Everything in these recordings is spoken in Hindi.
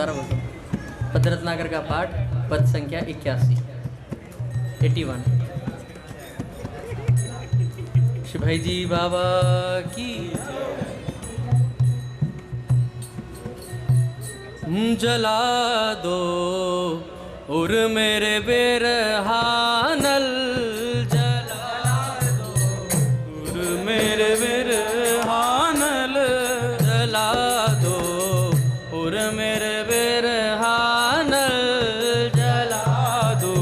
दोबारा बोलो। पदरत्नाकर का पाठ, पद संख्या 81। श्री भाई जी बाबा की जला दो और मेरे बिरहानल, जला दो और मेरे बिरहानल, जला दो और मेरे बिरहानल, जला दो।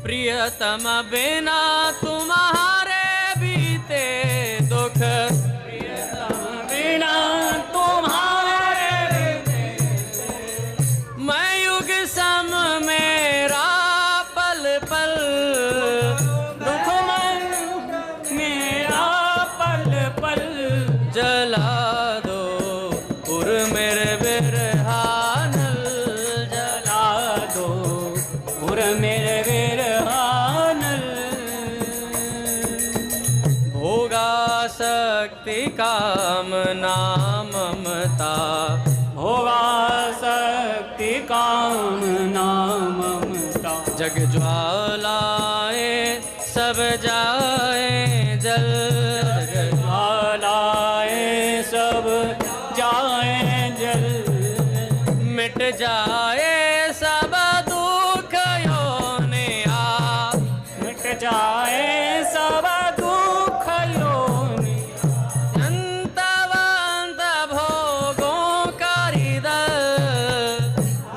प्रियतम बिना तुम्हारे बीते दुख, प्रियतम बिना तुम्हारे बीते, मैं युग सम मेरा पल पल, दुख मेरा पल पल, जला दो और मेरे बिरहानल, जला दो और मेरे बिरहानल। भोगा शक्ति कामना ममता, भोगा शक्ति कामना ममता, जग ज्वालाएं सब जाए जल, जग ज्वालाएं सब जाए जल, मिट जाए सब दुख योनिया, मिट जाए सब दुख योनिया, अंतवंत भोगों का हृदय,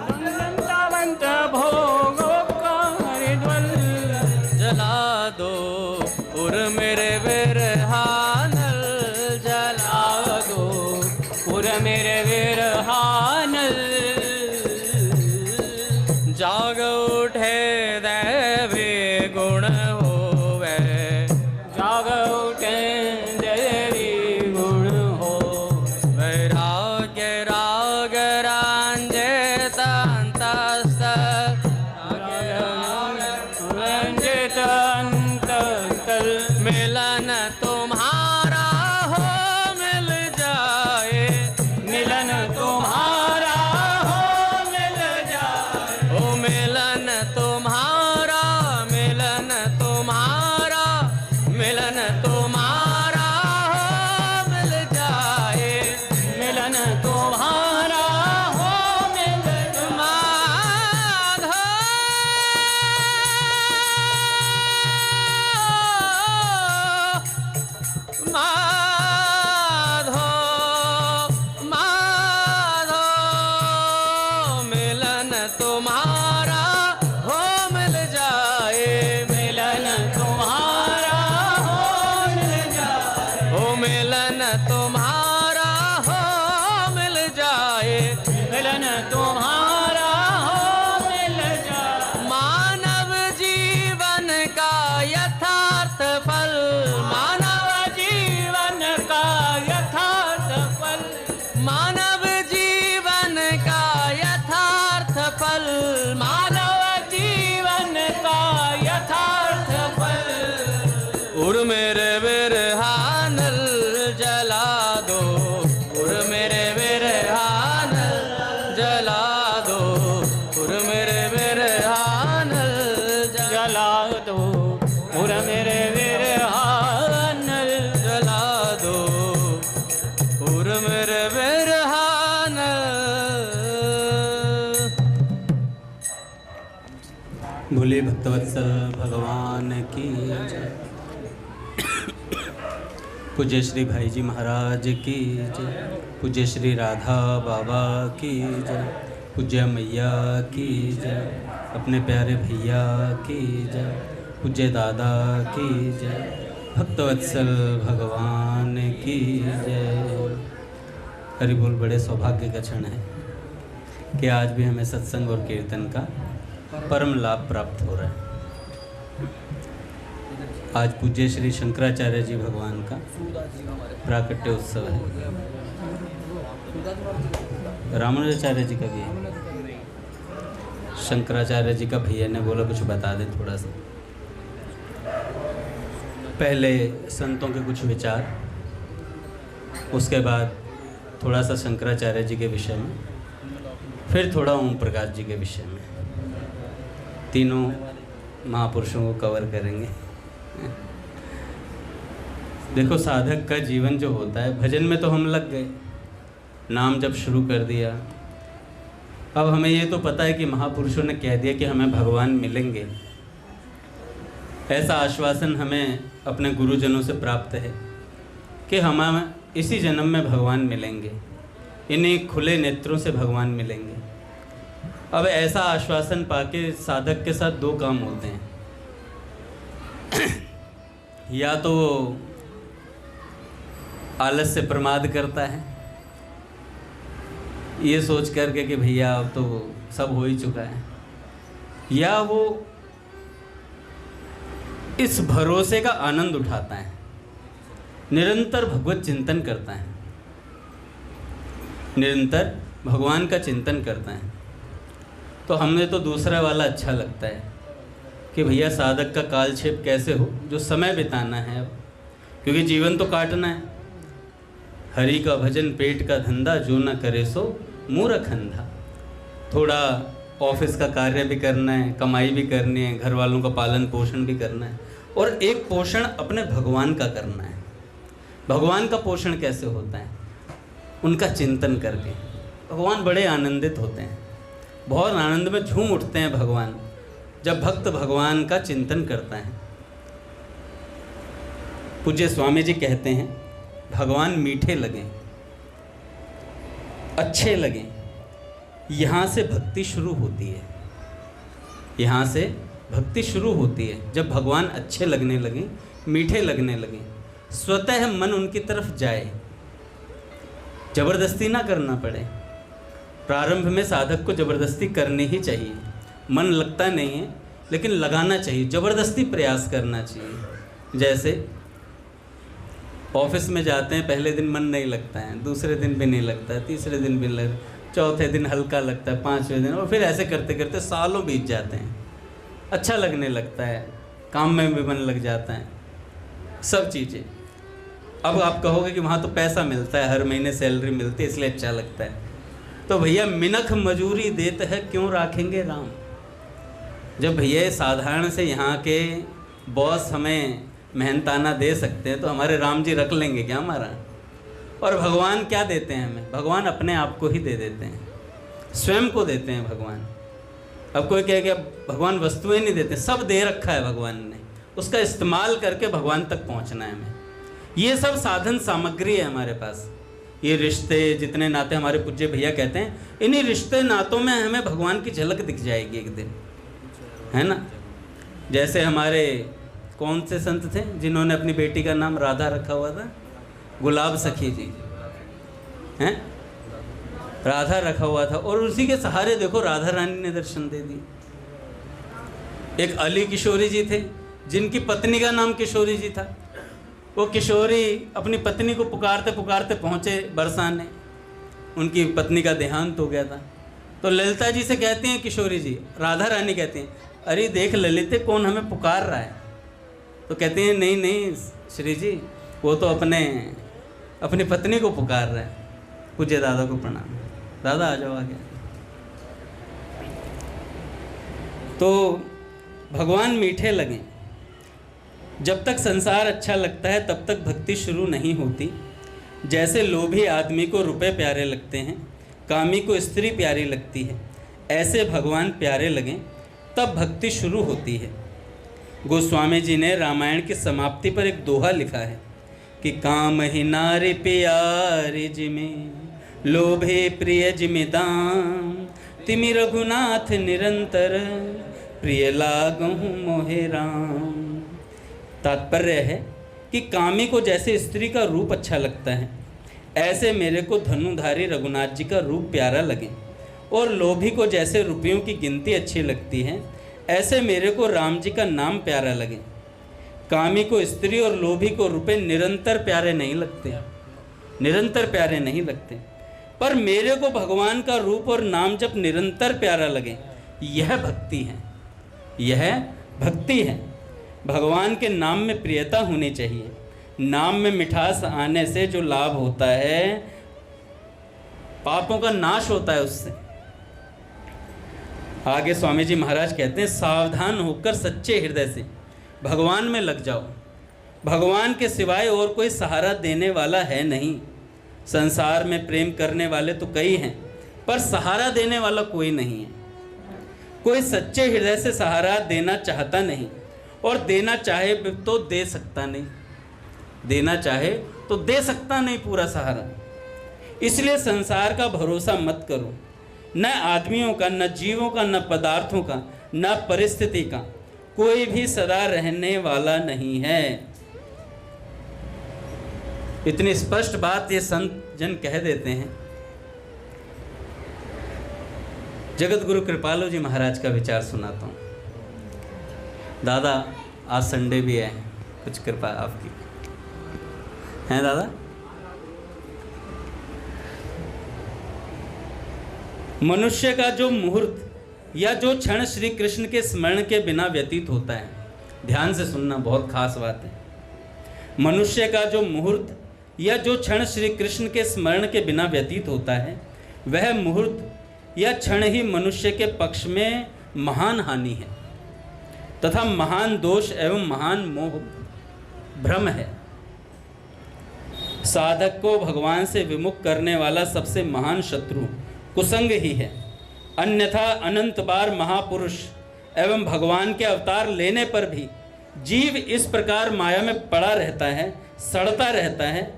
अंतवंत भोगों का हृदय, जला दो और मेरे बिरहानल, जला दो और मेरे बिरहानल। जाग उठे दैवी गुण होवे, जाग उठे देवी गुण हो, वैराग्य राग रांझे तंतस्त, रंजित अंतस्तल, मिलन तुम्हारा हो मिल जाए, मिलन तुम्हारा हो मिल जाए, ओ मिलन तुम्हारा, मिलन तुम्हारा, मिलन तुम्हारा हो मिल जाए, मिलन तुम्हारा हो मिल माधो, माधो, माधो, मिलन तुम्हारा हो मिल जाए, मिलन तुम्हारा हो मिल जाए, ओ मिलन तुम्हारा हो मिल जाए, मिलन तुम्हारा हो मिल जाए। मानव जीवन का यथार्थ फल, मानव जीवन का यथार्थ फल, मानव जीवन का यथार्थ फल, मानव जीवन का यथार्थ फल। और मेरे बिरहानल, जला दो और मेरे बिरहानल, जला दो और मेरे बिरहानल, जला दो और मेरे बिरहानल, जला दो और मेरे बिरहानल। बोले भक्तवत्सल भगवान की जय। पूज्य श्री भाई जी महाराज की जय। पूज्य श्री राधा बाबा की जय। पूज्य मैया की जय। अपने प्यारे भैया की जय। पूज्य दादा की जय। भक्तवत्सल भगवान की जय। हरि बोल। बड़े सौभाग्य का क्षण है कि आज भी हमें सत्संग और कीर्तन का परम लाभ प्राप्त हो रहा है। आज पूज्य श्री शंकराचार्य जी भगवान का प्राकट्य उत्सव है। रामानुजाचार्य जी का भी है। शंकराचार्य जी का भैया ने बोला कुछ बता दें थोड़ा सा। पहले संतों के कुछ विचार उसके बाद थोड़ा सा शंकराचार्य जी के विषय में, फिर थोड़ा ओम प्रकाश जी के विषय में। तीनों महापुरुषों को कवर करेंगे। देखो, साधक का जीवन जो होता है, भजन में तो हम लग गए, नाम जब शुरू कर दिया, अब हमें ये तो पता है कि महापुरुषों ने कह दिया कि हमें भगवान मिलेंगे। ऐसा आश्वासन हमें अपने गुरुजनों से प्राप्त है कि हमें इसी जन्म में भगवान मिलेंगे, इन्हीं खुले नेत्रों से भगवान मिलेंगे। अब ऐसा आश्वासन पाके साधक के साथ दो काम होते हैं। या तो आलस से प्रमाद करता है, ये सोच करके कि भैया अब तो सब हो ही चुका है, या वो इस भरोसे का आनंद उठाता है, निरंतर भगवत चिंतन करता है, निरंतर भगवान का चिंतन करता है। तो हमने तो दूसरा वाला अच्छा लगता है कि भैया साधक का कालक्षेप कैसे हो, जो समय बिताना है अब, क्योंकि जीवन तो काटना है। हरि का भजन पेट का धंधा, जो न करे सो मूर्ख अंधा। थोड़ा ऑफिस का कार्य भी करना है, कमाई भी करनी है, घर वालों का पालन पोषण भी करना है, और एक पोषण अपने भगवान का करना है। भगवान का पोषण कैसे होता है? उनका चिंतन करके। भगवान बड़े आनंदित होते हैं, बहुत आनंद में झूम उठते हैं भगवान, जब भक्त भगवान का चिंतन करता है। पूज्य स्वामी जी कहते हैं, भगवान मीठे लगें, अच्छे लगें, यहाँ से भक्ति शुरू होती है। यहाँ से भक्ति शुरू होती है जब भगवान अच्छे लगने लगें, मीठे लगने लगें, स्वतः मन उनकी तरफ जाए, जबरदस्ती ना करना पड़े। प्रारंभ में साधक को जबरदस्ती करनी ही चाहिए, मन लगता नहीं है लेकिन लगाना चाहिए, ज़बरदस्ती प्रयास करना चाहिए। जैसे ऑफिस में जाते हैं, पहले दिन मन नहीं लगता है, दूसरे दिन भी नहीं लगता है, तीसरे दिन भी चौथे दिन हल्का लगता है, पाँचवें दिन, और फिर ऐसे करते करते सालों बीत जाते हैं। अच्छा लगने लगता है, काम में भी मन लग जाता है, सब चीज़ें। अब आप कहोगे कि वहाँ तो पैसा मिलता है, हर महीने सैलरी मिलती है इसलिए अच्छा लगता है। तो भैया मिनख मजूरी देते हैं, क्यों राखेंगे राम? जब भैया साधारण से यहाँ के बॉस हमें मेहनताना दे सकते हैं तो हमारे राम जी रख लेंगे क्या हमारा? और भगवान क्या देते हैं हमें? भगवान अपने आप को ही दे देते हैं, स्वयं को देते हैं भगवान। अब कोई कहे कि अब भगवान वस्तुएं नहीं देते, सब दे रखा है भगवान ने, उसका इस्तेमाल करके भगवान तक पहुँचना है हमें। ये सब साधन सामग्री है हमारे पास। ये रिश्ते, जितने नाते हमारे पूज्य भैया कहते हैं, इन्हीं रिश्ते नातों में हमें भगवान की झलक दिख जाएगी एक दिन, है ना? जैसे हमारे कौन से संत थे जिन्होंने अपनी बेटी का नाम राधा रखा हुआ था? गुलाब सखी जी हैं, राधा रखा हुआ था, और उसी के सहारे देखो राधा रानी ने दर्शन दे दिए। एक अली किशोरी जी थे जिनकी पत्नी का नाम किशोरी जी था। वो किशोरी अपनी पत्नी को पुकारते पुकारते पहुँचे बरसाने, उनकी पत्नी का देहांत हो गया था। तो ललिता जी से कहती हैं किशोरी जी, राधा रानी कहती हैं, अरे देख ललिते, कौन हमें पुकार रहा है? तो कहते हैं नहीं नहीं श्री जी, वो तो अपनी पत्नी को पुकार रहा है। पूज्य दादा को प्रणाम। दादा आ जाओ आगे। तो भगवान मीठे लगें। जब तक संसार अच्छा लगता है तब तक भक्ति शुरू नहीं होती। जैसे लोभी आदमी को रुपए प्यारे लगते हैं, कामी को स्त्री प्यारी लगती है, ऐसे भगवान प्यारे लगें तब भक्ति शुरू होती है। गोस्वामी जी ने रामायण की समाप्ति पर एक दोहा लिखा है कि काम ही नारी प्यारे जिमे, लोभे प्रिय जिमे दाम, तिमि रघुनाथ निरंतर, प्रिय लागहु मोहे राम। तात्पर्य है कि कामी को जैसे स्त्री का रूप अच्छा लगता है, ऐसे मेरे को धनुधारी रघुनाथ जी का रूप प्यारा लगे, और लोभी को जैसे रुपयों की गिनती अच्छी लगती है, ऐसे मेरे को राम जी का नाम प्यारा लगे। कामी को स्त्री और लोभी को रुपए निरंतर प्यारे नहीं लगते, निरंतर प्यारे नहीं लगते, पर मेरे को भगवान का रूप और नाम जब निरंतर प्यारा लगे, यह भक्ति है, यह भक्ति है। भगवान के नाम में प्रियता होनी चाहिए, नाम में मिठास आने से जो लाभ होता है, पापों का नाश होता है उससे। आगे स्वामी जी महाराज कहते हैं, सावधान होकर सच्चे हृदय से भगवान में लग जाओ। भगवान के सिवाय और कोई सहारा देने वाला है नहीं। संसार में प्रेम करने वाले तो कई हैं, पर सहारा देने वाला कोई नहीं है। कोई सच्चे हृदय से सहारा देना चाहता नहीं, और देना चाहे तो दे सकता नहीं। देना चाहे तो दे सकता नहीं पूरा सहारा। इसलिए संसार का भरोसा मत करो, न आदमियों का, न जीवों का, न पदार्थों का, न परिस्थिति का। कोई भी सदा रहने वाला नहीं है। इतनी स्पष्ट बात ये संत जन कह देते हैं। जगत गुरु कृपालु जी महाराज का विचार सुनाता हूँ। दादा, आज संडे भी है, कुछ कृपा आपकी है दादा। मनुष्य का जो मुहूर्त या जो क्षण श्री कृष्ण के स्मरण के बिना व्यतीत होता है, ध्यान से सुनना, बहुत खास बात है। मनुष्य का जो मुहूर्त या जो क्षण श्री कृष्ण के स्मरण के बिना व्यतीत होता है, वह मुहूर्त या क्षण ही मनुष्य के पक्ष में महान हानि है तथा महान दोष एवं महान मोह भ्रम है। साधक को भगवान से विमुख करने वाला सबसे महान शत्रु कुसंग ही है। अन्यथा अनंत बार महापुरुष एवं भगवान के अवतार लेने पर भी जीव इस प्रकार माया में पड़ा रहता है, सड़ता रहता है,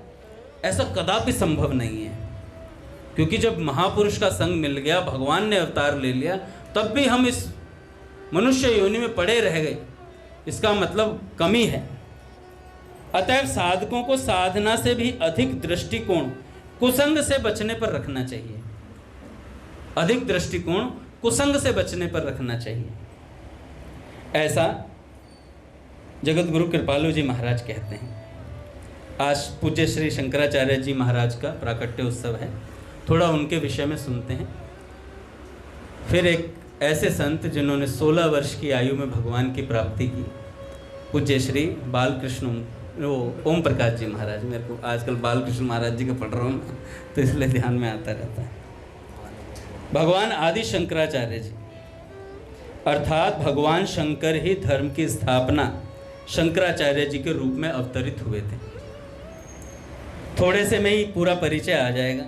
ऐसा कदापि संभव नहीं है। क्योंकि जब महापुरुष का संग मिल गया, भगवान ने अवतार ले लिया, तब भी हम इस मनुष्य योनि में पड़े रह गए, इसका मतलब कमी है। अतएव साधकों को साधना से भी अधिक दृष्टिकोण कुसंग से बचने पर रखना चाहिए। अधिक दृष्टिकोण कुसंग से बचने पर रखना चाहिए, ऐसा जगत गुरु कृपालु जी महाराज कहते हैं। आज पूज्य श्री शंकराचार्य जी महाराज का प्राकट्य उत्सव है, थोड़ा उनके विषय में सुनते हैं। फिर एक ऐसे संत जिन्होंने 16 वर्ष की आयु में भगवान की प्राप्ति की, पूज्य श्री बालकृष्ण ओम प्रकाश जी महाराज। मेरे को आजकल बालकृष्ण महाराज जी का पढ़ रहा हूँ तो इसलिए ध्यान में आता रहता है। भगवान आदि शंकराचार्य जी, अर्थात भगवान शंकर ही धर्म की स्थापना शंकराचार्य जी के रूप में अवतरित हुए थे। थोड़े से में ही पूरा परिचय आ जाएगा।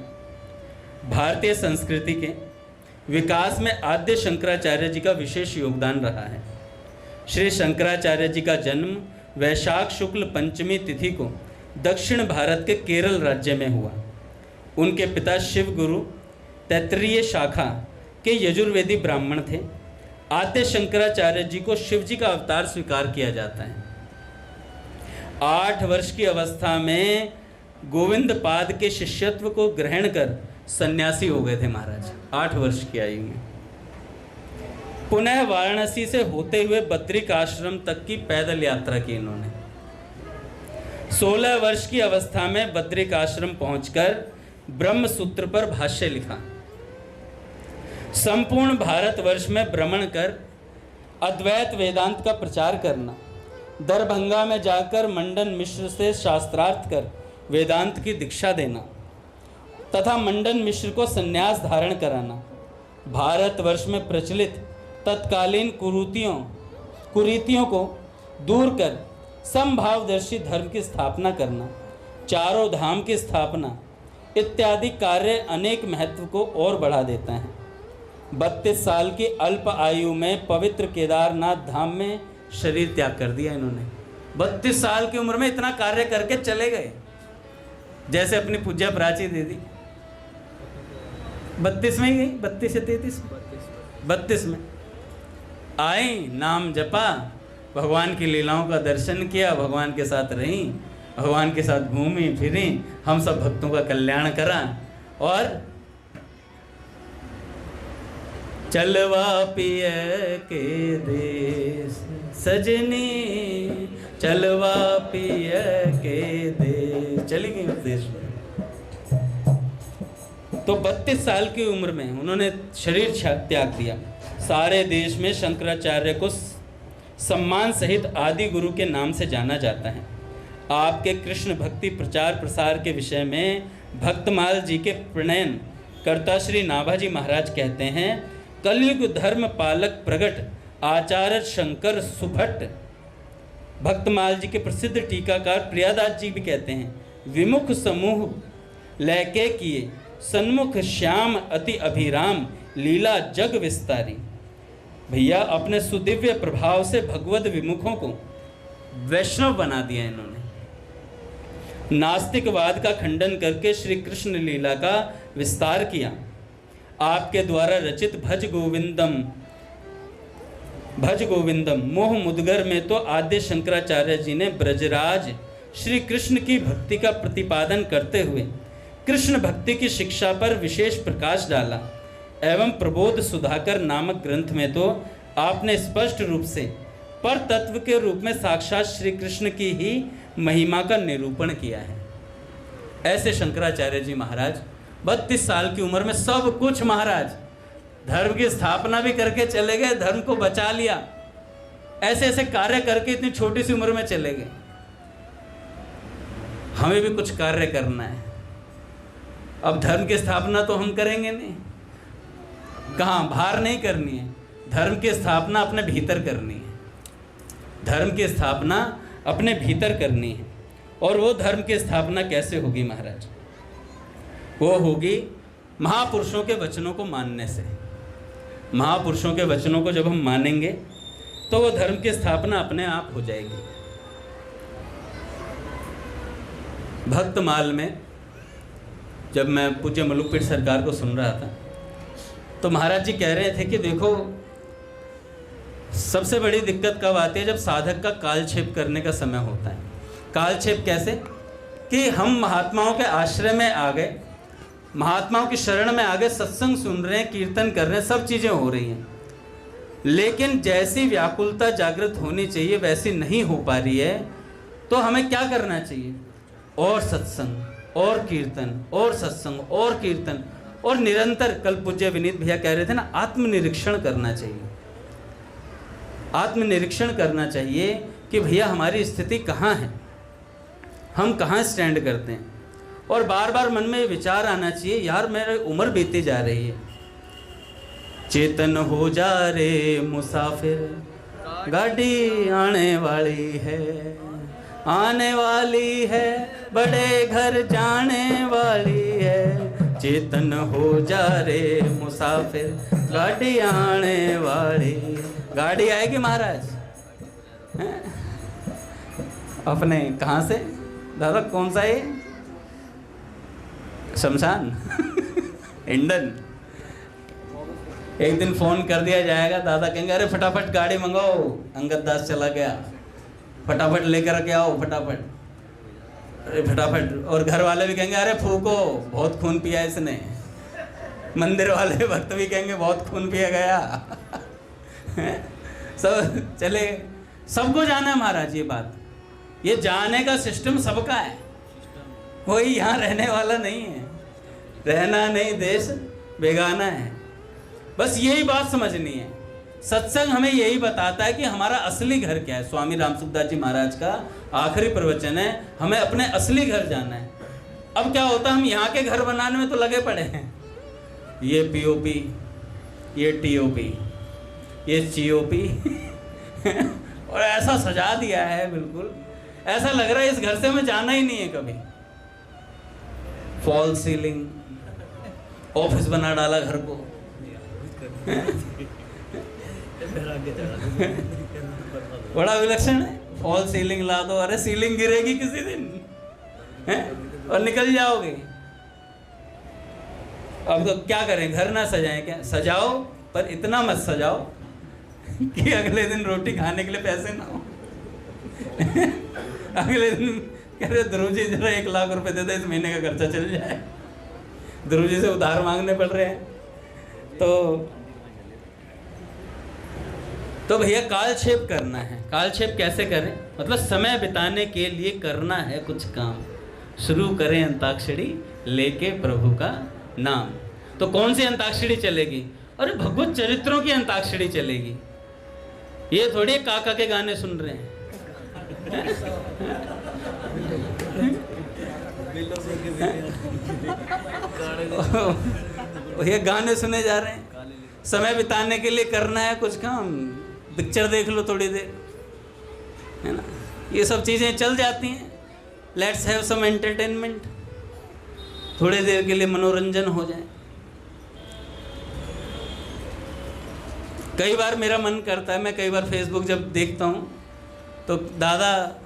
भारतीय संस्कृति के विकास में आद्य शंकराचार्य जी का विशेष योगदान रहा है। श्री शंकराचार्य जी का जन्म वैशाख शुक्ल पंचमी तिथि को दक्षिण भारत के केरल राज्य में हुआ। उनके पिता शिव गुरु तैत्तरीय शाखा के यजुर्वेदी ब्राह्मण थे। आद्य शंकराचार्य जी को शिव जी का अवतार स्वीकार किया जाता है। 8 वर्ष की अवस्था में गोविंद पाद के शिष्यत्व को ग्रहण कर सन्यासी हो गए थे महाराज, 8 वर्ष की आयु में। पुनः वाराणसी से होते हुए बद्रिक आश्रम तक की पैदल यात्रा की इन्होंने। 16 वर्ष की अवस्था में बद्रिक आश्रम पहुंचकर ब्रह्म सूत्र पर भाष्य लिखा। संपूर्ण भारतवर्ष में भ्रमण कर अद्वैत वेदांत का प्रचार करना, दरभंगा में जाकर मंडन मिश्र से शास्त्रार्थ कर वेदांत की दीक्षा देना तथा मंडन मिश्र को संन्यास धारण कराना, भारतवर्ष में प्रचलित तत्कालीन कुरीतियों को दूर कर समभावदर्शी धर्म की स्थापना करना, चारों धाम की स्थापना इत्यादि कार्य अनेक महत्व को और बढ़ा देता है। 32 साल की अल्प आयु में पवित्र केदारनाथ धाम में शरीर त्याग कर दिया इन्होंने। 32 साल की उम्र में इतना कार्य करके चले गए। जैसे अपनी पूज्या प्राची दीदी 32 में ही गई, 32 से 32 में आई, नाम जपा, भगवान की लीलाओं का दर्शन किया, भगवान के साथ रही, भगवान के साथ घूमी फिरी, हम सब भक्तों का कल्याण करा और चलवा पिय के देश सजनी, चलवा पिय के देश, चली गई देश में। तो 32 साल की उम्र में उन्होंने शरीर त्याग दिया। सारे देश में शंकराचार्य को सम्मान सहित आदि गुरु के नाम से जाना जाता है। आपके कृष्ण भक्ति प्रचार प्रसार के विषय में भक्तमाल जी के प्रणयन कर्ता श्री नाभाजी महाराज कहते हैं, कलयुग धर्म पालक प्रगट आचार्य शंकर सुभट। भक्तमाल जी के प्रसिद्ध टीकाकार प्रियादास जी भी कहते हैं, विमुख समूह लैके किए सन्मुख श्याम अति अभिराम लीला जग विस्तारी। भैया अपने सुदिव्य प्रभाव से भगवत विमुखों को वैष्णव बना दिया इन्होंने। नास्तिकवाद का खंडन करके श्री कृष्ण लीला का विस्तार किया। आपके द्वारा रचित भज गोविंदम मोह मुदगर में तो आद्य शंकराचार्य जी ने ब्रजराज श्री कृष्ण की भक्ति का प्रतिपादन करते हुए कृष्ण भक्ति की शिक्षा पर विशेष प्रकाश डाला एवं प्रबोध सुधाकर नामक ग्रंथ में तो आपने स्पष्ट रूप से पर तत्व के रूप में साक्षात श्री कृष्ण की ही महिमा का निरूपण किया है। ऐसे शंकराचार्य जी महाराज 32 साल की उम्र में सब कुछ महाराज धर्म की स्थापना भी करके चले गए, धर्म को बचा लिया, ऐसे ऐसे कार्य करके इतनी छोटी सी उम्र में चले गए। हमें भी कुछ कार्य करना है। अब धर्म की स्थापना तो हम करेंगे नहीं, कहाँ, बाहर नहीं करनी है, धर्म की स्थापना अपने भीतर करनी है। धर्म की स्थापना अपने भीतर करनी है। और वो धर्म की स्थापना कैसे होगी महाराज? वो होगी महापुरुषों के वचनों को मानने से। महापुरुषों के वचनों को जब हम मानेंगे तो वो धर्म की स्थापना अपने आप हो जाएगी। भक्तमाल में जब मैं पूज्य मलुकपीठ सरकार को सुन रहा था तो महाराज जी कह रहे थे कि देखो, सबसे बड़ी दिक्कत कब आती है? जब साधक का कालक्षेप करने का समय होता है। कालक्षेप कैसे? कि हम महात्माओं के आश्रय में आ गए, महात्माओं की शरण में आ गए, सत्संग सुन रहे हैं, कीर्तन कर रहे हैं, सब चीज़ें हो रही हैं, लेकिन जैसी व्याकुलता जागृत होनी चाहिए वैसी नहीं हो पा रही है। तो हमें क्या करना चाहिए? और सत्संग और कीर्तन और सत्संग और कीर्तन और निरंतर। कल पूज्य विनीत भैया कह रहे थे ना, आत्मनिरीक्षण करना चाहिए। आत्मनिरीक्षण करना चाहिए कि भैया हमारी स्थिति कहाँ है, हम कहाँ स्टैंड करते हैं। और बार बार मन में विचार आना चाहिए, यार मेरी उम्र बीती जा रही है। चेतन हो जा रे मुसाफिर, गाड़ी आने वाली है, आने वाली है, बड़े घर जाने वाली है। चेतन हो जा रे मुसाफिर, गाड़ी आने वाली। गाड़ी आएगी महाराज हैं? अपने कहाँ से दादा? कौन सा है? शमशान इंडन। एक दिन फोन कर दिया जाएगा, दादा कहेंगे अरे फटाफट गाड़ी मंगाओ, अंगद दास चला गया, फटाफट लेकर के आओ, फटाफट, अरे फटाफट। और घर वाले भी कहेंगे अरे फूको, बहुत खून पिया इसने। मंदिर वाले भक्त भी कहेंगे बहुत खून पिया गया। सब चले, सबको जाना है महाराज। ये बात, ये जाने का सिस्टम सबका है, कोई यहाँ रहने वाला नहीं है। रहना नहीं देश बेगाना है, बस यही बात समझनी है। सत्संग हमें यही बताता है कि हमारा असली घर क्या है। स्वामी रामसुखदास जी महाराज का आखिरी प्रवचन है, हमें अपने असली घर जाना है। अब क्या होता है, हम यहाँ के घर बनाने में तो लगे पड़े हैं, ये पीओपी, ये टीओपी, ये जीओपी और ऐसा सजा दिया है, बिल्कुल ऐसा लग रहा है इस घर से हमें जाना ही नहीं है कभी। फॉल सीलिंग, ऑफिस बना डाला घर को। बड़ा विलक्षण है। फॉल सीलिंग ला दो, अरे सीलिंग गिरेगी किसी दिन है? और निकल जाओगे। अब तो क्या करें, घर ना सजाएं क्या? सजाओ, पर इतना मत सजाओ कि अगले दिन रोटी खाने के लिए पैसे ना हो। अगले दिन कह रहे ध्रुव जी जरा 1 लाख रुपए दे दे, इस महीने का खर्चा चल जाए। ध्रुव जी से उधार मांगने पड़ रहे हैं। तो भैया कालक्षेप करना है। कालक्षेप कैसे करें? मतलब समय बिताने के लिए करना है कुछ काम। शुरू करें अंताक्षरी लेके प्रभु का नाम। तो कौन सी अंताक्षरी चलेगी? अरे भगवत चरित्रों की अंताक्षरी चलेगी। ये थोड़ी काका के गाने सुन रहे हैं। ये गाने सुने जा रहे हैं, समय बिताने के लिए करना है कुछ काम, पिक्चर देख लो थोड़ी देर, है ना। ये सब चीज़ें चल जाती हैं। लेट्स हैव सम एंटरटेनमेंट, थोड़ी देर के लिए मनोरंजन हो जाए। कई बार मेरा मन करता है, मैं कई बार फेसबुक जब देखता हूँ तो दादा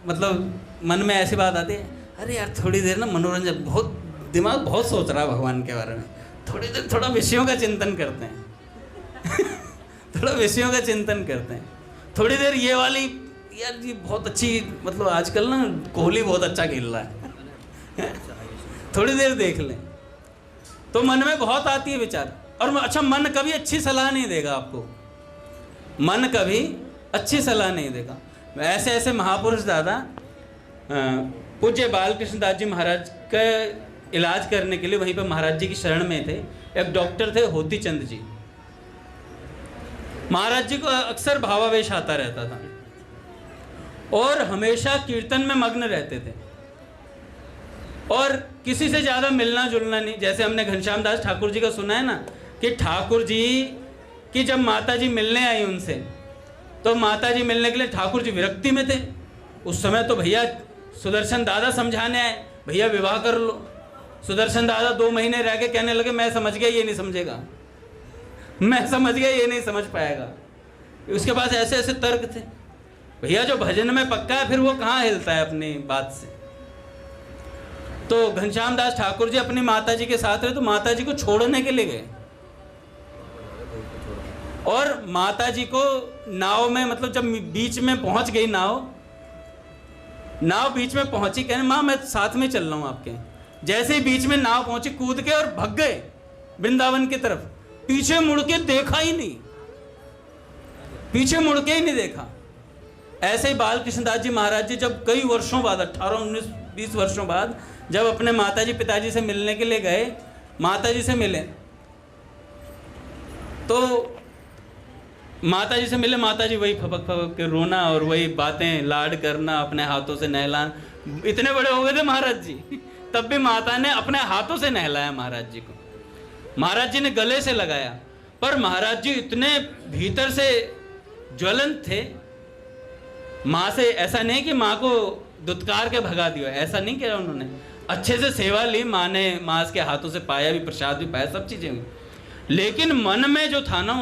मतलब मन में ऐसी बात आती है, अरे यार थोड़ी देर ना मनोरंजन, बहुत दिमाग बहुत सोच रहा है भगवान के बारे में, थोड़ी देर थोड़ा विषयों का चिंतन करते हैं थोड़ा विषयों का चिंतन करते हैं, थोड़ी देर ये वाली, यार जी बहुत अच्छी, मतलब आजकल ना कोहली बहुत अच्छा खेल रहा है थोड़ी देर देख लें। तो मन में बहुत आती है विचार। और अच्छा, मन कभी अच्छी सलाह नहीं देगा आपको, मन कभी अच्छी सलाह नहीं देगा। ऐसे ऐसे महापुरुष दादा पूज्य बालकृष्ण दास जी महाराज का इलाज करने के लिए वहीं पर महाराज जी की शरण में थे। एक डॉक्टर थे होती चंद जी। महाराज जी को अक्सर भावावेश आता रहता था और हमेशा कीर्तन में मग्न रहते थे और किसी से ज़्यादा मिलना जुलना नहीं। जैसे हमने घनश्याम दास ठाकुर जी का सुना है ना कि ठाकुर जी की जब माता जी मिलने आई उनसे, तो माता जी मिलने के लिए ठाकुर जी विरक्ति में थे। उस समय तो भैया सुदर्शन दादा समझाने आए, भैया विवाह कर लो। सुदर्शन दादा 2 महीने रह के कहने लगे, मैं समझ गया ये नहीं समझेगा, मैं समझ गया ये नहीं समझ पाएगा। उसके पास ऐसे ऐसे तर्क थे। भैया जो भजन में पक्का है फिर वो कहाँ हिलता है अपनी बात से। तो घनश्याम दास ठाकुर जी अपनी माता जी के साथ रहे, तो माता जी को छोड़ने के लिए गए और माता जी को नाव में, मतलब जब बीच में पहुंच गई नाव बीच में पहुंची, कहने माँ मैं साथ में चल रहा हूं आपके। जैसे ही बीच में नाव पहुंची कूद के और भाग गए वृंदावन की तरफ, पीछे मुड़ के देखा ही नहीं, पीछे मुड़ के ही नहीं देखा। ऐसे ही बालकृष्ण दास जी महाराज जी जब कई वर्षों बाद, 18, 19, 20 वर्षों बाद जब अपने माताजी पिताजी से मिलने के लिए गए, माताजी से मिले तो माताजी से मिले, माताजी वही फपक फपक के रोना और वही बातें, लाड करना, अपने हाथों से नहलाना। इतने बड़े हो गए थे महाराज जी, तब भी माता ने अपने हाथों से नहलाया महाराज जी को। महाराज जी ने गले से लगाया, पर महाराज जी इतने भीतर से ज्वलंत थे। माँ से ऐसा नहीं कि माँ को दुत्कार के भगा दिया, ऐसा नहीं किया उन्होंने। अच्छे से सेवा ली माँ ने, माँ के हाथों से पाया भी, प्रसाद भी पाया, सब चीज़ें हुई। लेकिन मन में जो था ना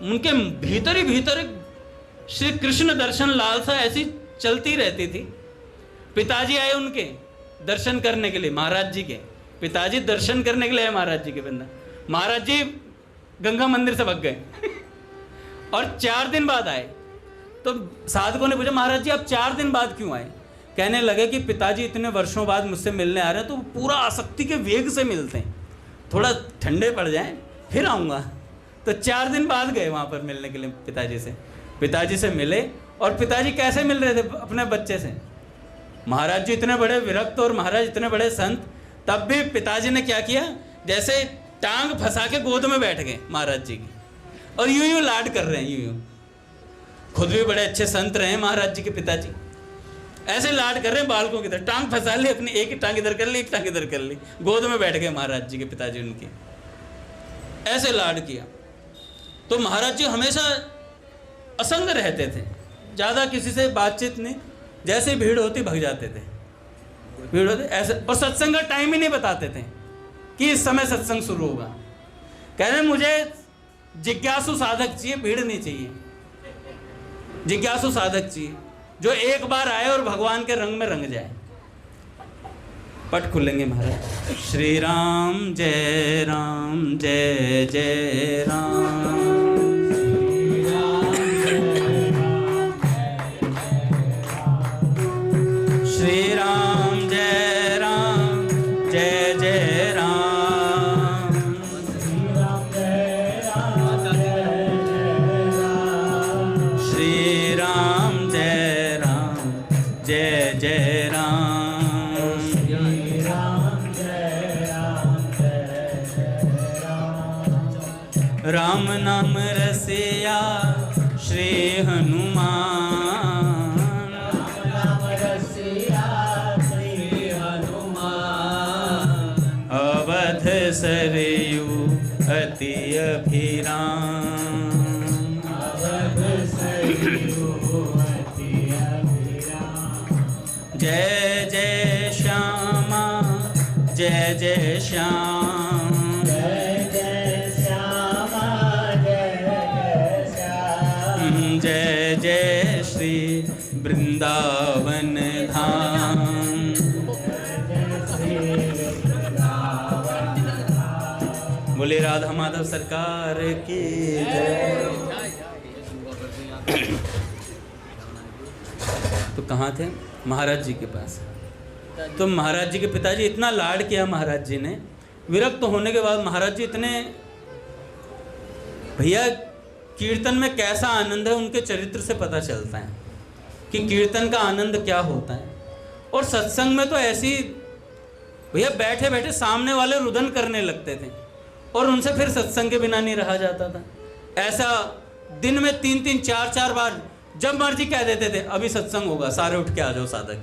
उनके भीतर ही भीतर श्री कृष्ण दर्शन लालसा ऐसी चलती रहती थी। पिताजी आए उनके दर्शन करने के लिए, महाराज जी के पिताजी दर्शन करने के लिए आए महाराज जी के बंदा। महाराज जी गंगा मंदिर से भाग गए और 4 दिन बाद आए। तो साधकों ने पूछा, महाराज जी आप 4 दिन बाद क्यों आए? कहने लगे कि पिताजी इतने वर्षों बाद मुझसे मिलने आ रहे हैं, तो पूरा आसक्ति के वेग से मिलते हैं, थोड़ा ठंडे पड़ जाएं फिर आऊँगा। तो 4 दिन बाद गए वहाँ पर मिलने के लिए पिताजी से मिले। और पिताजी कैसे मिल रहे थे अपने बच्चे से? महाराज जी इतने बड़े विरक्त और महाराज इतने बड़े संत, तब भी पिताजी ने क्या किया, जैसे टांग फंसा के गोद में बैठ गए महाराज जी की और यूं यूं लाड कर रहे हैं, यूं खुद भी बड़े अच्छे संत रहे महाराज जी के पिताजी, ऐसे लाड कर रहे हैं बालकों की तरह। टांग फंसा ली अपनी, एक टांग इधर कर ली, एक टांग इधर कर ली, गोद में बैठ गए महाराज जी के पिताजी उनकी, ऐसे लाड किया। तो महाराज जी हमेशा असंग रहते थे, ज़्यादा किसी से बातचीत नहीं, जैसे भीड़ होती भग जाते थे, भीड़ होती ऐसे। और सत्संग का टाइम ही नहीं बताते थे कि इस समय सत्संग शुरू होगा। कह रहे मुझे जिज्ञासु साधक चाहिए, भीड़ नहीं चाहिए, जिज्ञासु साधक चाहिए जो एक बार आए और भगवान के रंग में रंग जाए। पट खुलेंगे महाराज। श्री राम जय जय राम, श्री राम जय जय राम, श्री राम जय जय राम, राम नाम रसिया श्री हनुमान, सरयू अति अभिराम। जय जय श्यामा जय जय श्याम, जय जय श्यामा जय जय श्याम, जय जय श्री वृंदावन धाम। बोले राधा माधव सरकार की जय। तो कहाँ थे? महाराज जी के पास। तो महाराज जी के पिताजी इतना लाड किया महाराज जी ने, विरक्त होने के बाद महाराज जी इतने, भैया कीर्तन में कैसा आनंद है उनके चरित्र से पता चलता है कि कीर्तन का आनंद क्या होता है। और सत्संग में तो ऐसी, भैया बैठे बैठे सामने वाले रुदन करने लगते थे और उनसे फिर सत्संग के बिना नहीं रहा जाता था। ऐसा दिन में 3-3 4-4 बार जब मर्जी कह देते थे अभी सत्संग होगा, सारे उठ के आ जाओ साधक,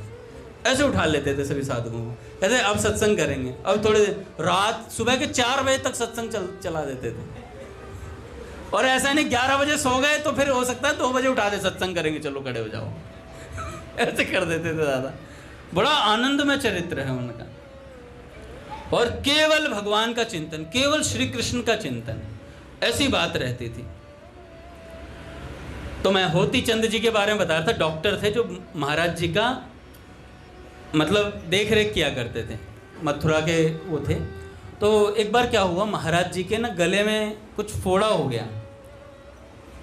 ऐसे उठा लेते थे सभी साधकों को, कहते अब सत्संग करेंगे। अब थोड़े रात सुबह के 4 बजे तक सत्संग चला देते थे। और ऐसा नहीं 11 बजे सो गए तो फिर हो सकता है 2 बजे उठा दे, सत्संग करेंगे चलो खड़े हो जाओ, ऐसे कर देते थे दादा। बड़ा आनंदमय चरित्र है उनका। और केवल भगवान का चिंतन, केवल श्री कृष्ण का चिंतन, ऐसी बात रहती थी। तो मैं होती चंद जी के बारे में बता रहा था, डॉक्टर थे जो महाराज जी का मतलब देख रेख किया करते थे, मथुरा के वो थे। तो एक बार क्या हुआ, महाराज जी के ना गले में कुछ फोड़ा हो गया।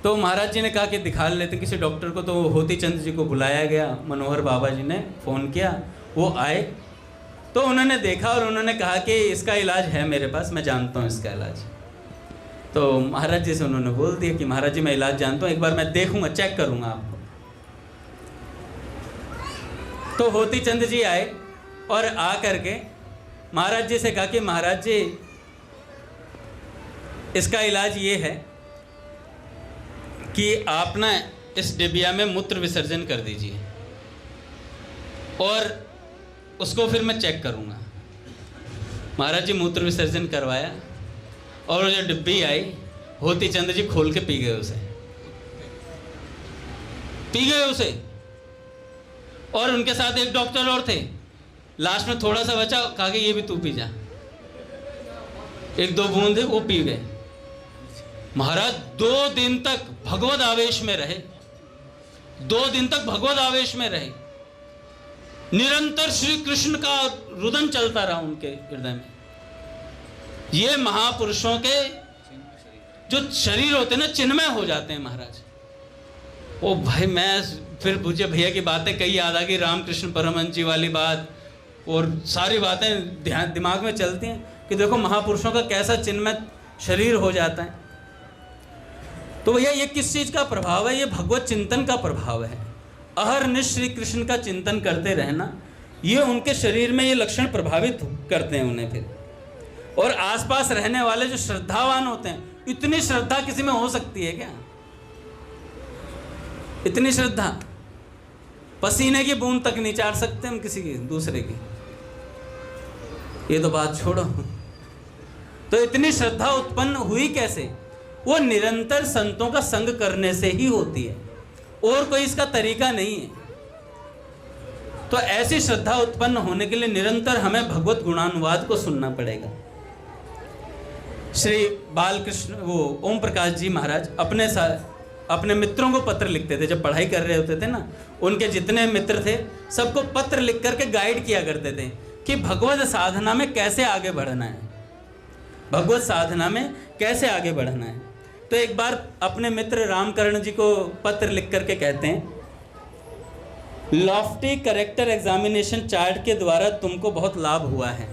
तो महाराज जी ने कहा कि दिखा लेते किसी डॉक्टर को। तो होती चंद जी को बुलाया गया, मनोहर बाबा जी ने फ़ोन किया, वो आए। तो उन्होंने देखा और उन्होंने कहा कि इसका इलाज है मेरे पास, मैं जानता हूँ इसका इलाज। तो महाराज जी से उन्होंने बोल दिया कि महाराज जी मैं इलाज जानता हूँ, एक बार मैं देखूंगा, चेक करूंगा आपको। तो होती चंद जी आए और आ करके महाराज जी से कहा कि महाराज जी इसका इलाज ये है कि आप ना इस डिबिया में मूत्र विसर्जन कर दीजिए और उसको फिर मैं चेक करूंगा। महाराज जी मूत्र विसर्जन करवाया और जो डिब्बी आई, होती चंद जी खोल के पी गए उसे। और उनके साथ एक डॉक्टर और थे। लास्ट में थोड़ा सा बचा, कहा कि ये भी तू पी जा। 1-2 बूंद वो पी गए। महाराज 2 दिन तक भगवत आवेश में रहे, 2 दिन तक भगवत आवेश में रहे। निरंतर श्री कृष्ण का रुदन चलता रहा उनके हृदय में। ये महापुरुषों के जो शरीर होते हैं ना, चिन्मय हो जाते हैं महाराज। ओ भाई, मैं फिर मुझे भैया की बातें कई याद आ गई, रामकृष्ण परमहंस जी वाली बात, और सारी बातें ध्यान दिमाग में चलती हैं कि देखो महापुरुषों का कैसा चिन्मय शरीर हो जाता है। तो भैया ये किस चीज़ का प्रभाव है? ये भगवत चिंतन का प्रभाव है। अहरनिश श्री कृष्ण का चिंतन करते रहना, ये उनके शरीर में ये लक्षण प्रभावित करते हैं उन्हें फिर। और आसपास रहने वाले जो श्रद्धावान होते हैं, इतनी श्रद्धा किसी में हो सकती है क्या? इतनी श्रद्धा, पसीने की बूंद तक नहीं चाट सकते हम किसी की दूसरे की, ये तो बात छोड़ो। तो इतनी श्रद्धा उत्पन्न हुई कैसे? वो निरंतर संतों का संग करने से ही होती है, और कोई इसका तरीका नहीं है। तो ऐसी श्रद्धा उत्पन्न होने के लिए निरंतर हमें भगवत गुणानुवाद को सुनना पड़ेगा। श्री बालकृष्ण वो ओम प्रकाश जी महाराज अपने मित्रों को पत्र लिखते थे। जब पढ़ाई कर रहे होते थे ना, उनके जितने मित्र थे सबको पत्र लिख करके गाइड किया करते थे कि भगवत साधना में कैसे आगे बढ़ना है, भगवत साधना में कैसे आगे बढ़ना है। तो एक बार अपने मित्र रामकर्ण जी को पत्र लिख करके कहते हैं, लॉफ्टी करेक्टर एग्जामिनेशन चार्ट के द्वारा तुमको बहुत लाभ हुआ है।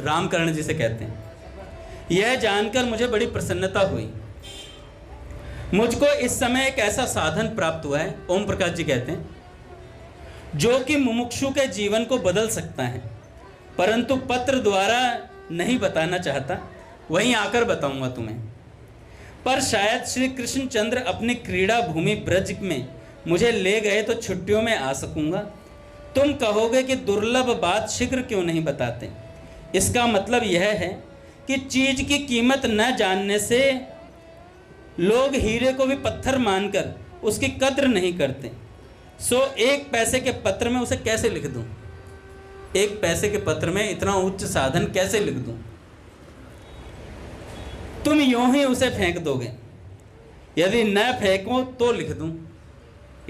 रामकर्ण जी से कहते हैं, यह जानकर मुझे बड़ी प्रसन्नता हुई। मुझको इस समय एक ऐसा साधन प्राप्त हुआ है, ओम प्रकाश जी कहते हैं, जो कि मुमुक्षु के जीवन को बदल सकता है, परंतु पत्र द्वारा नहीं बताना चाहता, वहीं आकर बताऊंगा तुम्हें। पर शायद श्री कृष्णचंद्र अपनी क्रीड़ा भूमि ब्रज में मुझे ले गए तो छुट्टियों में आ सकूंगा। तुम कहोगे कि दुर्लभ बात शीघ्र क्यों नहीं बताते। इसका मतलब यह है कि चीज की कीमत न जानने से लोग हीरे को भी पत्थर मानकर उसकी कद्र नहीं करते। सो 1 पैसे के पत्र में उसे कैसे लिख दूं? 1 पैसे के पत्र में इतना उच्च साधन कैसे लिख दूं? तुम यूं ही उसे फेंक दोगे। यदि न फेंको तो लिख दूं,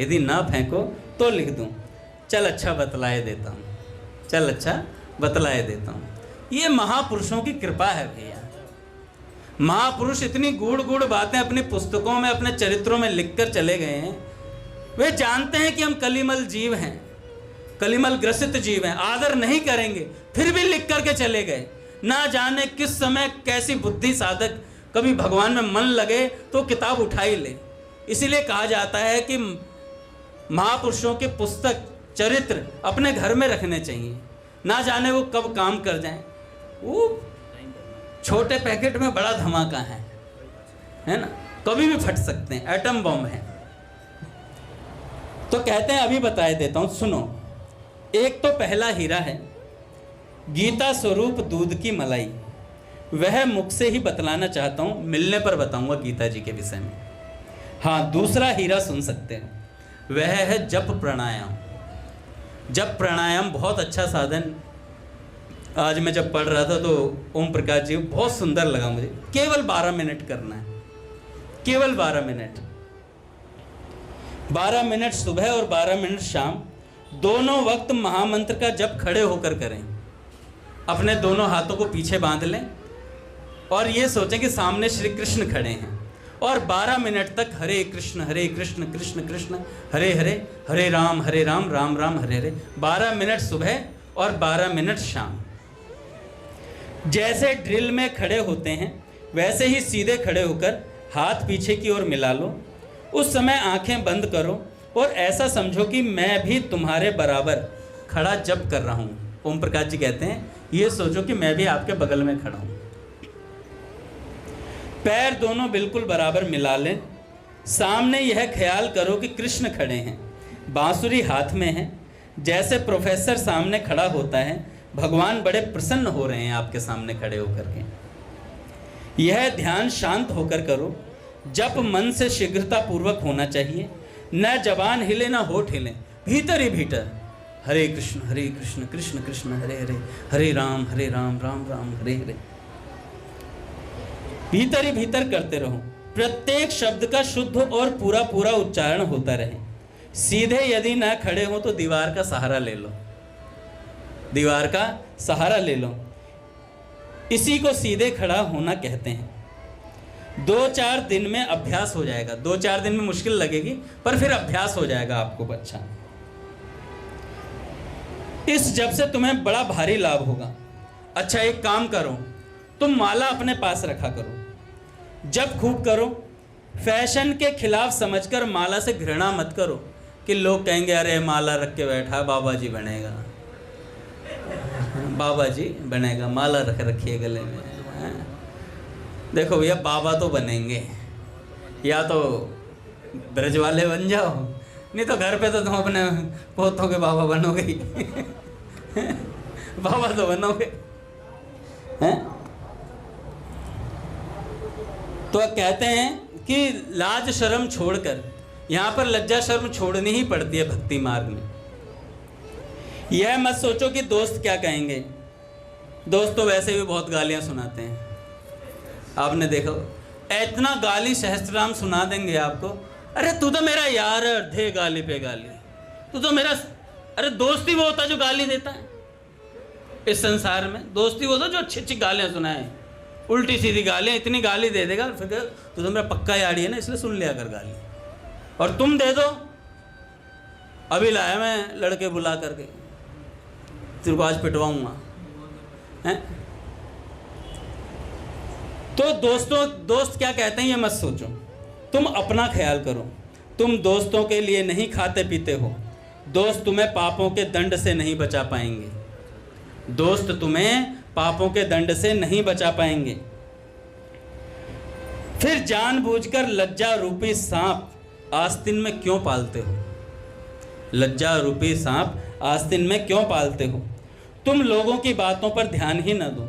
यदि ना फेंको तो लिख दूं। चल अच्छा बतलाए देता हूं, चल अच्छा बतलाए देता हूं। ये महापुरुषों की कृपा है भैया। महापुरुष इतनी गूढ़ गूढ़ बातें अपनी पुस्तकों में, अपने चरित्रों में लिखकर चले गए हैं। वे जानते हैं कि हम कलिमल जीव हैं, कलिमल ग्रसित जीव हैं, आदर नहीं करेंगे, फिर भी लिख करके चले गए। ना जाने किस समय कैसी बुद्धि साधक कभी भगवान में मन लगे तो किताब उठा ही ले। इसीलिए कहा जाता है कि महापुरुषों के पुस्तक चरित्र अपने घर में रखने चाहिए, ना जाने वो कब काम कर जाएं। वो छोटे पैकेट में बड़ा धमाका है ना, कभी भी फट सकते हैं, एटम बम है। तो कहते हैं अभी बताए देता हूं, सुनो। एक तो पहला हीरा है गीता स्वरूप दूध की मलाई। वह मुख से ही बतलाना चाहता हूं, मिलने पर बताऊंगा गीता जी के विषय में। हाँ, दूसरा हीरा सुन सकते हैं, वह है जप प्राणायाम। जप प्राणायाम बहुत अच्छा साधन। आज मैं जब पढ़ रहा था तो ओम प्रकाश जी बहुत सुंदर लगा मुझे। केवल 12 मिनट करना है, केवल 12 मिनट। 12 मिनट सुबह और 12 मिनट शाम, दोनों वक्त महामंत्र का जप खड़े होकर करें। अपने दोनों हाथों को पीछे बांध लें और ये सोचें कि सामने श्री कृष्ण खड़े हैं, और 12 मिनट तक हरे कृष्ण कृष्ण कृष्ण हरे हरे, हरे राम राम राम हरे हरे। 12 मिनट सुबह और 12 मिनट शाम। जैसे ड्रिल में खड़े होते हैं वैसे ही सीधे खड़े होकर हाथ पीछे की ओर मिला लो। उस समय आंखें बंद करो और ऐसा समझो कि मैं भी तुम्हारे बराबर खड़ा जप कर रहा हूँ। ओम प्रकाश जी कहते हैं ये सोचो कि मैं भी आपके बगल में खड़ा हूँ। पैर दोनों बिल्कुल बराबर मिला लें। सामने यह ख्याल करो कि कृष्ण खड़े हैं, बांसुरी हाथ में है। जैसे प्रोफेसर सामने खड़ा होता है, भगवान बड़े प्रसन्न हो रहे हैं आपके सामने खड़े होकर के। यह ध्यान शांत होकर करो। जप मन से शीघ्रता पूर्वक होना चाहिए, न जबान हिले न होठ हिले, भीतर ही भीतर हरे कृष्ण कृष्ण कृष्ण हरे हरे, हरे राम राम राम हरे हरे, भीतर ही भीतर करते रहो। प्रत्येक शब्द का शुद्ध और पूरा पूरा उच्चारण होता रहे। सीधे यदि ना खड़े हो तो दीवार का सहारा ले लो, दीवार का सहारा ले लो। इसी को सीधे खड़ा होना कहते हैं। 2-4 दिन में अभ्यास हो जाएगा। 2-4 दिन में मुश्किल लगेगी, पर फिर अभ्यास हो जाएगा आपको बच्चा। इस जप से तुम्हें बड़ा भारी लाभ होगा। अच्छा, एक काम करो, तुम माला अपने पास रखा करो, जप खूब करो। फैशन के खिलाफ समझकर माला से घृणा मत करो कि लोग कहेंगे अरे माला रख के बैठा, बाबा जी बनेगा, बाबा जी बनेगा, माला रख रखिए गले में। देखो भैया, बाबा तो बनेंगे, या तो ब्रज वाले बन जाओ, नहीं तो घर पे तो तुम अपने पोतों के बाबा बनोगे ही। बाबा तो बनोगे हैं। तो कहते हैं कि लाज शर्म छोड़कर, यहाँ पर लज्जा शर्म छोड़नी ही पड़ती है भक्ति मार्ग में। यह मत सोचो कि दोस्त क्या कहेंगे। दोस्त तो वैसे भी बहुत गालियाँ सुनाते हैं, आपने देखो, इतना गाली सहस्त्रनाम सुना देंगे आपको। अरे तू तो मेरा यार है, अर्धे गाली पे गाली, तू तो मेरा, अरे दोस्ती वो होता जो गाली देता है। इस संसार में दोस्ती वो होता जो अच्छी अच्छी गालियाँ सुनाए, उल्टी सीधी गालियाँ, इतनी गाली दे देगा फिर तू तो मेरा पक्का यारी है ना, इसलिए सुन लिया कर गाली। और तुम दे दो, अभी लाया मैं लड़के बुला करके, तेरे को आज पिटवाऊंगा हैं। तो दोस्त क्या कहते हैं ये मत सोचो, तुम अपना ख्याल करो। तुम दोस्तों के लिए नहीं खाते पीते हो, दोस्त तुम्हें पापों के दंड से नहीं बचा पाएंगे, दोस्त तुम्हें पापों के दंड से नहीं बचा पाएंगे। फिर जानबूझकर लज्जा रूपी सांप आस्तीन में क्यों पालते हो? लज्जा रूपी सांप आस्तीन में क्यों पालते हो? तुम लोगों की बातों पर ध्यान ही न दो,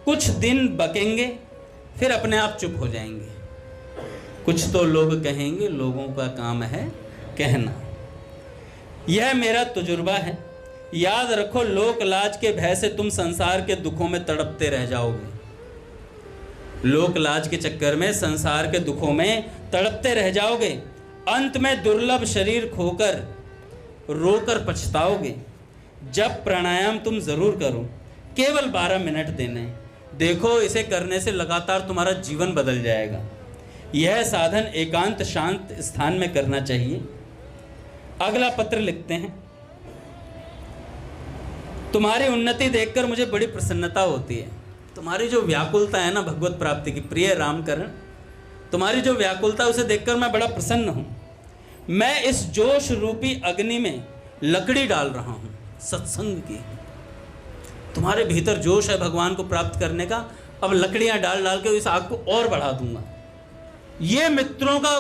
कुछ दिन बकेंगे, फिर अपने आप चुप हो जाएंगे। कुछ तो लोग कहेंगे, लोगों का काम है कहना। यह मेरा तजुर्बा है। याद रखो, लोक लाज के भय से तुम संसार के दुखों में तड़पते रह जाओगे। लोक लाज के चक्कर में संसार के दुखों में तड़पते रह जाओगे। अंत में दुर्लभ शरीर खोकर रोकर पछताओगे। जब प्राणायाम तुम जरूर करो, केवल 12 मिनट देने। देखो, इसे करने से लगातार तुम्हारा जीवन बदल जाएगा। यह साधन एकांत शांत स्थान में करना चाहिए। अगला पत्र लिखते हैं। तुम्हारी उन्नति देखकर मुझे बड़ी प्रसन्नता होती है। तुम्हारी जो व्याकुलता है ना भगवत प्राप्ति की, प्रिय रामकरण, तुम्हारी जो व्याकुलता उसे देखकर मैं बड़ा प्रसन्न हूं। मैं इस जोश रूपी अग्नि में लकड़ी डाल रहा हूं, सत्संग की। तुम्हारे भीतर जोश है भगवान को प्राप्त करने का, अब लकड़ियां डाल डाल के इस आग को और बढ़ा दूंगा। ये मित्रों का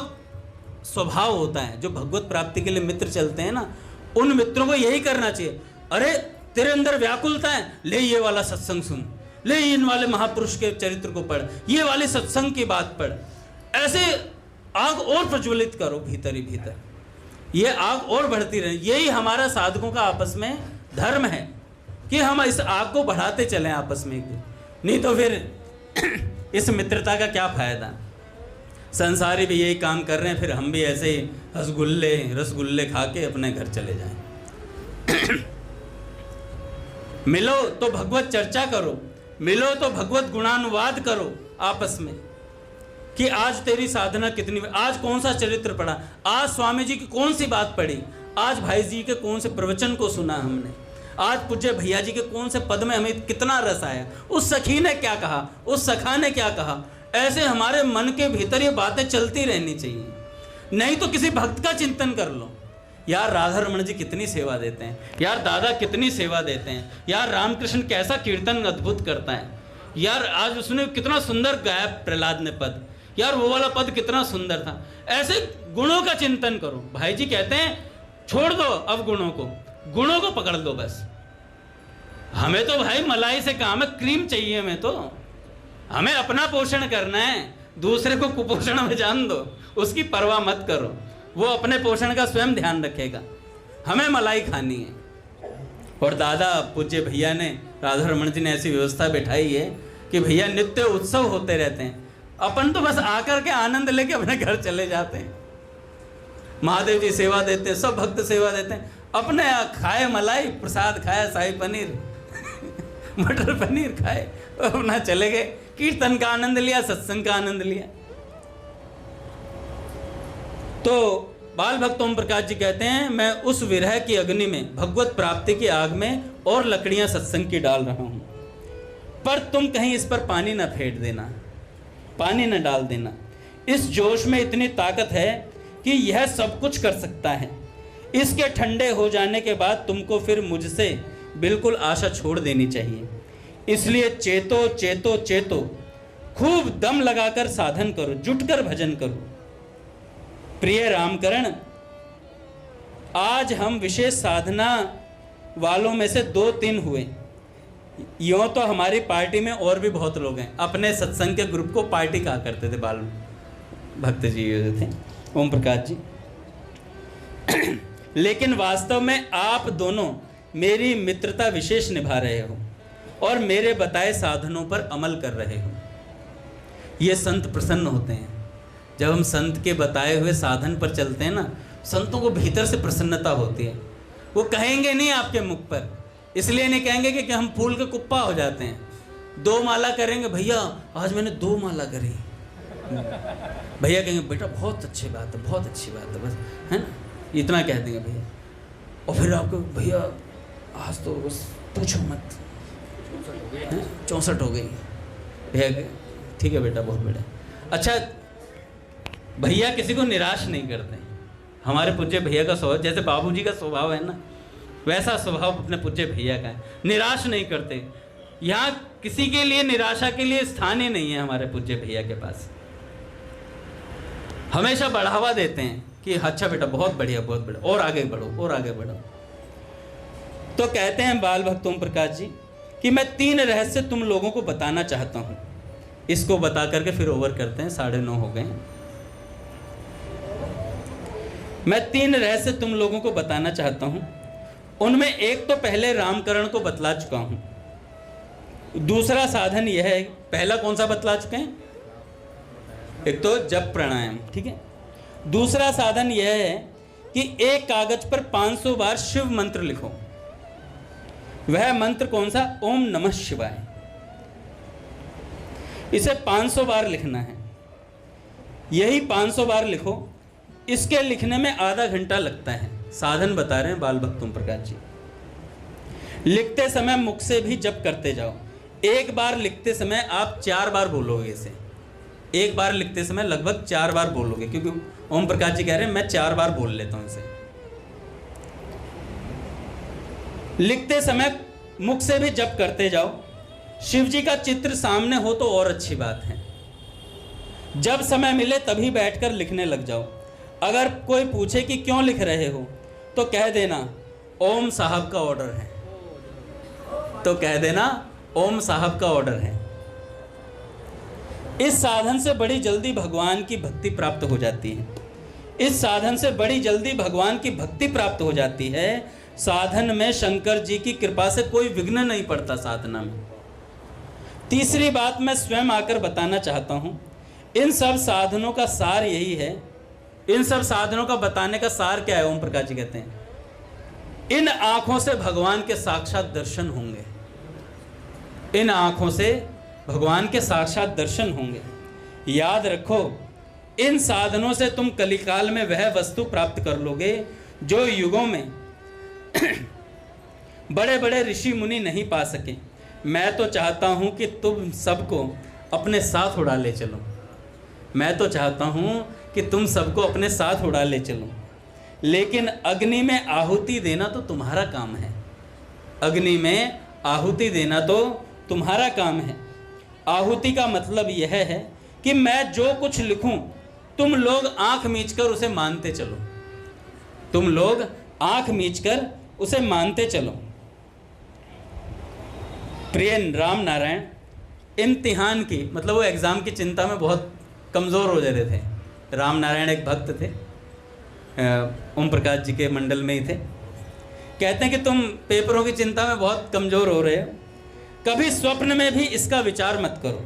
स्वभाव होता है। जो भगवत प्राप्ति के लिए मित्र चलते हैं ना, उन मित्रों को यही करना चाहिए। अरे तेरे अंदर व्याकुलता है, ले ये वाला सत्संग सुन, ले इन वाले महापुरुष के चरित्र को पढ़, ये वाली सत्संग की बात पढ़। ऐसे आग और प्रज्वलित करो भीतर ही भीतर, ये आग और बढ़ती रहे। यही हमारा साधकों का आपस में धर्म है कि हम इस आग को बढ़ाते चलें आपस में। नहीं तो फिर इस मित्रता का क्या फायदा। संसारी भी यही काम कर रहे हैं, फिर हम भी ऐसे ही रसगुल्ले खा के अपने घर चले जाएं। मिलो तो भगवत चर्चा करो, मिलो तो भगवत गुणानुवाद करो आपस में कि आज तेरी साधना कितनी, आज कौन सा चरित्र पढ़ा, आज स्वामी जी की कौन सी बात पढ़ी, आज भाई जी के कौन से प्रवचन को सुना हमने, आज पूज्य भैया जी के कौन से पद में हमें कितना रस आया, उस सखी ने क्या कहा, उस सखा ने क्या कहा। ऐसे हमारे मन के भीतर ये बातें चलती रहनी चाहिए। नहीं तो किसी भक्त का चिंतन कर लो, यार राधा रमण जी कितनी सेवा देते हैं, यार दादा कितनी सेवा देते हैं, यार रामकृष्ण कैसा कीर्तन अद्भुत करता है, यार आज उसने कितना सुंदर गाया प्रहलाद ने पद, यार वो वाला पद कितना सुंदर था। ऐसे गुणों का चिंतन करो। भाई जी कहते हैं छोड़ दो अब गुणों को पकड़ लो बस। हमें तो भाई मलाई से काम है, क्रीम चाहिए हमें तो, हमें अपना पोषण करना है, दूसरे को कुपोषण में जान दो, उसकी परवाह मत करो, वो अपने पोषण का स्वयं ध्यान रखेगा, हमें मलाई खानी है। और दादा पूज्य भैया ने, राधा रमण जी ने ऐसी व्यवस्था बिठाई है कि भैया नित्य उत्सव होते रहते हैं। अपन तो बस आकर के आनंद लेके अपने घर चले जाते हैं। महादेव जी सेवा देते हैं, सब भक्त सेवा देते हैं, अपने खाए मलाई, प्रसाद खाया शाही पनीर मटर पनीर खाए, अपना चले गए, कीर्तन का आनंद लिया, सत्संग का आनंद लिया। तो बाल भक्त ओम प्रकाश जी कहते हैं, मैं उस विरह की अग्नि में, भगवत प्राप्ति की आग में और लकड़ियां सत्संग की डाल रहा हूं, पर तुम कहीं इस पर पानी न फेंट देना, पानी न डाल देना। इस जोश में इतनी ताकत है कि यह सब कुछ कर सकता है। इसके ठंडे हो जाने के बाद तुमको फिर मुझसे बिल्कुल आशा छोड़ देनी चाहिए। इसलिए चेतो चेतो चेतो, खूब दम लगाकर साधन करो, जुटकर भजन करो। प्रिय रामकरण, आज हम विशेष साधना वालों में से 2-3 हुए। यूँ तो हमारी पार्टी में और भी बहुत लोग हैं। अपने सत्संग के ग्रुप को पार्टी कहा करते थे बाल भक्त जी थे, ओम प्रकाश जी। लेकिन वास्तव में आप दोनों मेरी मित्रता विशेष निभा रहे हो और मेरे बताए साधनों पर अमल कर रहे हो। ये संत प्रसन्न होते हैं जब हम संत के बताए हुए साधन पर चलते हैं ना। संतों को भीतर से प्रसन्नता होती है। वो कहेंगे नहीं आपके मुख पर, इसलिए नहीं कहेंगे कि हम फूल के कुप्पा हो जाते हैं। 2 माला करेंगे, भैया आज मैंने 2 माला करी, भैया कहेंगे बेटा बहुत अच्छी बात है, बहुत अच्छी बात है, बस है ना, इतना कह देंगे भैया। और फिर आपको भैया आज तो बस पूछो मत, 64 हो गई। भैया ठीक है बेटा, बहुत बढ़िया। अच्छा, भैया किसी को निराश नहीं करते। हमारे पूज्य भैया का स्वभाव, जैसे बाबूजी का स्वभाव है ना, वैसा स्वभाव अपने पूज्य भैया का है। निराश नहीं करते। यहाँ किसी के लिए निराशा के लिए स्थान ही नहीं है हमारे पूज्य भैया के पास। हमेशा बढ़ावा देते हैं कि अच्छा बेटा बहुत बढ़िया, बहुत बढ़िया, और आगे बढ़ो, और आगे बढ़ो। तो कहते हैं बाल भक्त ओम प्रकाश जी कि मैं 3 रहस्य तुम लोगों को बताना चाहता हूं। इसको बता करके फिर ओवर करते हैं, 9:30 हो गए। मैं 3 रहस्य तुम लोगों को बताना चाहता हूं। उनमें एक तो पहले रामकरण को बतला चुका हूं। दूसरा साधन यह है, पहला कौन सा बतला चुके हैं? एक तो जप प्राणायाम, ठीक है। दूसरा साधन यह है कि एक कागज पर 500 बार शिव मंत्र लिखो। वह मंत्र कौन सा? ओम नमः शिवाय। इसे 500 बार लिखना है। यही 500 बार लिखो। इसके लिखने में आधा घंटा लगता है। साधन बता रहे हैं बाल भक्त ओम प्रकाश जी। लिखते समय मुख से भी जप करते जाओ। एक बार लिखते समय आप 4 बार बोलोगे इसे। एक बार लिखते समय लगभग 4 बार बोलोगे, क्योंकि ओम प्रकाश जी कह रहे हैं मैं 4 बार बोल लेता हूं इसे। लिखते समय मुख से भी जप करते जाओ। शिव जी का चित्र सामने हो तो और अच्छी बात है। जब समय मिले तभी बैठकर लिखने लग जाओ। अगर कोई पूछे कि क्यों लिख रहे हो तो कह देना ओम साहब का ऑर्डर है। तो कह देना ओम साहब का ऑर्डर है। इस साधन से बड़ी जल्दी भगवान की भक्ति प्राप्त हो जाती है। इस साधन से बड़ी जल्दी भगवान की भक्ति प्राप्त हो जाती है। साधन में शंकर जी की कृपा से कोई विघ्न नहीं पड़ता साधना में। तीसरी बात मैं स्वयं आकर बताना चाहता हूं। इन सब साधनों का सार यही है। इन सब साधनों का बताने का सार क्या है? ओम प्रकाश जी कहते हैं इन आंखों से भगवान के साक्षात दर्शन होंगे। इन आंखों से भगवान के साक्षात दर्शन होंगे। याद रखो, इन साधनों से तुम कलिकाल में वह वस्तु प्राप्त कर लोगे जो युगों में बड़े बड़े ऋषि मुनि नहीं पा सके। मैं तो चाहता हूं कि तुम सबको अपने साथ उड़ा ले चलो। मैं तो चाहता हूं कि तुम सबको अपने साथ उड़ा ले चलो, लेकिन अग्नि में आहुति देना तो तुम्हारा काम है। अग्नि में आहुति देना तो तुम्हारा काम है। आहुति का मतलब यह है कि मैं जो कुछ लिखूं तुम लोग आंख मीचकर उसे मानते चलो। तुम लोग आंख मीचकर उसे मानते चलो। प्रिय राम नारायण, इम्तिहान की मतलब वो एग्ज़ाम की चिंता में बहुत कमज़ोर हो जाते थे। राम नारायण एक भक्त थे, ओम प्रकाश जी के मंडल में ही थे। कहते हैं कि तुम पेपरों की चिंता में बहुत कमज़ोर हो रहे हो। कभी स्वप्न में भी इसका विचार मत करो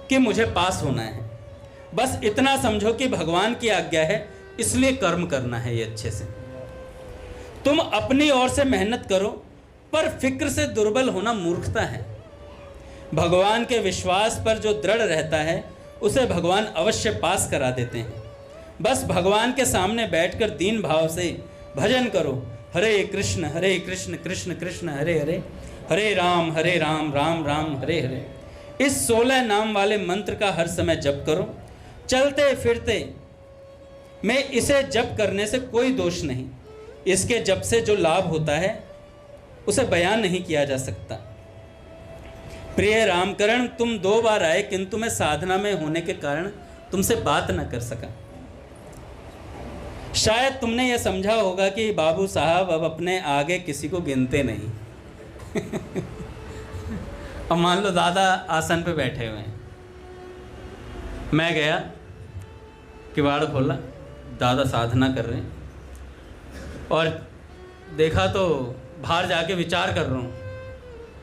कि मुझे पास होना है। बस इतना समझो कि भगवान की आज्ञा है, इसलिए कर्म करना है ये अच्छे से। तुम अपनी ओर से मेहनत करो, पर फिक्र से दुर्बल होना मूर्खता है। भगवान के विश्वास पर जो दृढ़ रहता है उसे भगवान अवश्य पास करा देते हैं। बस भगवान के सामने बैठकर दीन भाव से भजन करो। हरे कृष्ण कृष्ण कृष्ण हरे हरे, हरे राम राम राम हरे हरे। इस 16 नाम वाले मंत्र का हर समय जप करो। चलते फिरते में इसे जप करने से कोई दोष नहीं। इसके जप से जो लाभ होता है उसे बयान नहीं किया जा सकता। प्रिय रामकरण, तुम 2 बार आए, किंतु मैं साधना में होने के कारण तुमसे बात न कर सका। शायद तुमने यह समझा होगा कि बाबू साहब अब अपने आगे किसी को गिनते नहीं। अब मान लो दादा आसन पे बैठे हुए हैं। मैं गया, किवाड़ खोला, दादा साधना कर रहे हैं, और देखा तो बाहर जाके विचार कर रहा हूँ,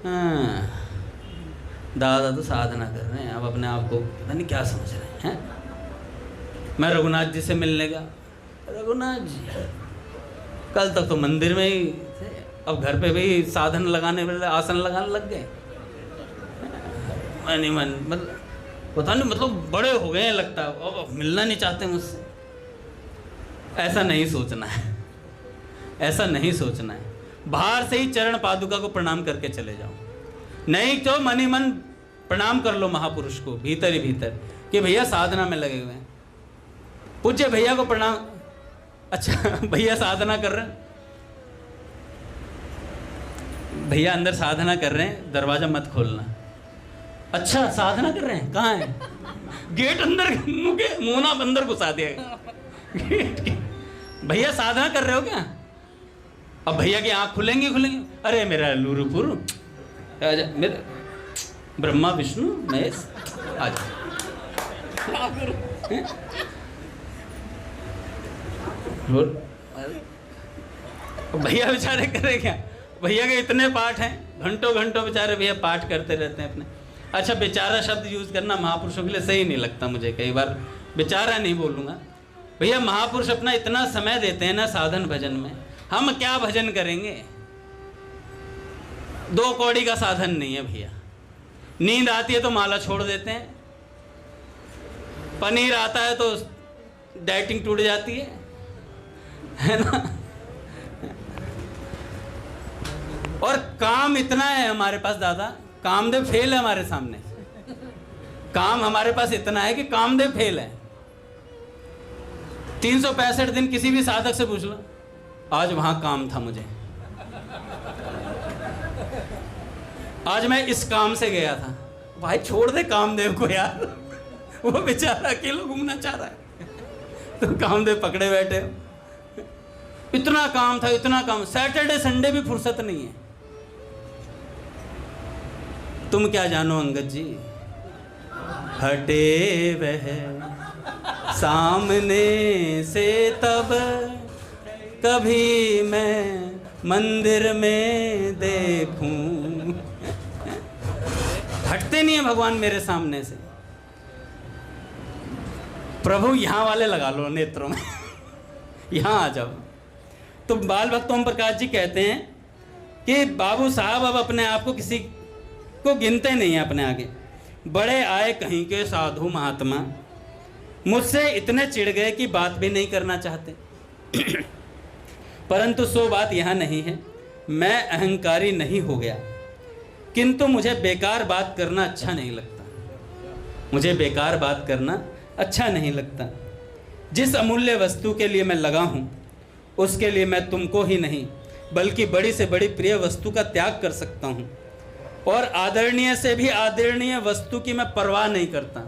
हाँ, दादा तो साधना कर रहे हैं, अब अपने आप को पता नहीं क्या समझ रहे हैं। मैं रघुनाथ जी से मिलने गया। रघुनाथ जी कल तक तो मंदिर में ही थे, अब घर पे भी साधन लगाने वाले आसन लगाने लग गए। मैं नहीं मतलब पता नहीं, मतलब बड़े हो गए हैं लगता है, अब मिलना नहीं चाहते मुझसे। ऐसा नहीं सोचना है, ऐसा नहीं सोचना है। बाहर से ही चरण पादुका को प्रणाम करके चले जाओ। नहीं तो मन ही मन प्रणाम कर लो महापुरुष को भीतर ही भीतर कि भैया साधना में लगे हुए हैं। पूज्य भैया को प्रणाम। अच्छा भैया साधना कर रहे हैं, भैया अंदर साधना कर रहे हैं, दरवाजा मत खोलना। अच्छा साधना कर रहे हैं, कहाँ है? गेट अंदर, मुंह अंदर घुसा दिया। भैया साधना कर रहे हो क्या? अब भैया की आंख खुलेंगी। अरे मेरा लूरूपुर, आजा मेरे ब्रह्मा विष्णु महेश आजा। और भैया बेचारे करे क्या, भैया के इतने पाठ हैं, घंटों घंटों बेचारे भैया पाठ करते रहते हैं अपने। अच्छा बेचारा शब्द यूज़ करना महापुरुषों के लिए सही नहीं लगता मुझे, कई बार बेचारा नहीं बोलूँगा। भैया महापुरुष अपना इतना समय देते हैं ना साधन भजन में, हम क्या भजन करेंगे। 2 कौड़ी का साधन नहीं है भैया। नींद आती है तो माला छोड़ देते हैं, पनीर आता है तो डाइटिंग टूट जाती है ना। और काम इतना है हमारे पास दादा, कामदेव फेल है हमारे सामने। काम हमारे पास इतना है कि कामदेव फेल है। 365 दिन किसी भी साधक से पूछ लो, आज वहां काम था मुझे, आज मैं इस काम से गया था। भाई छोड़ दे कामदेव को यार, वो बेचारा अकेला घूमना चाह रहा है, तो कामदेव पकड़े बैठे हो। इतना काम था, इतना काम, सैटरडे संडे भी फुर्सत नहीं है। तुम क्या जानो अंगद जी, हटे वह सामने से तब कभी मैं मंदिर में देखूं। हटते नहीं है भगवान मेरे सामने से। प्रभु यहाँ वाले लगा लो नेत्रों में, यहाँ आ जाओ। तो बाल भक्त ओम प्रकाश जी कहते हैं कि बाबू साहब अब अपने आप को किसी को गिनते नहीं है अपने आगे। बड़े आए कहीं के साधु महात्मा, मुझसे इतने चिढ़ गए कि बात भी नहीं करना चाहते। परंतु सो बात यहाँ नहीं है, मैं अहंकारी नहीं हो गया, किंतु मुझे बेकार बात करना अच्छा नहीं लगता। मुझे बेकार बात करना अच्छा नहीं लगता। जिस अमूल्य वस्तु के लिए मैं लगा हूँ, उसके लिए मैं तुमको ही नहीं बल्कि बड़ी से बड़ी प्रिय वस्तु का त्याग कर सकता हूँ, और आदरणीय से भी आदरणीय वस्तु की मैं परवाह नहीं करता।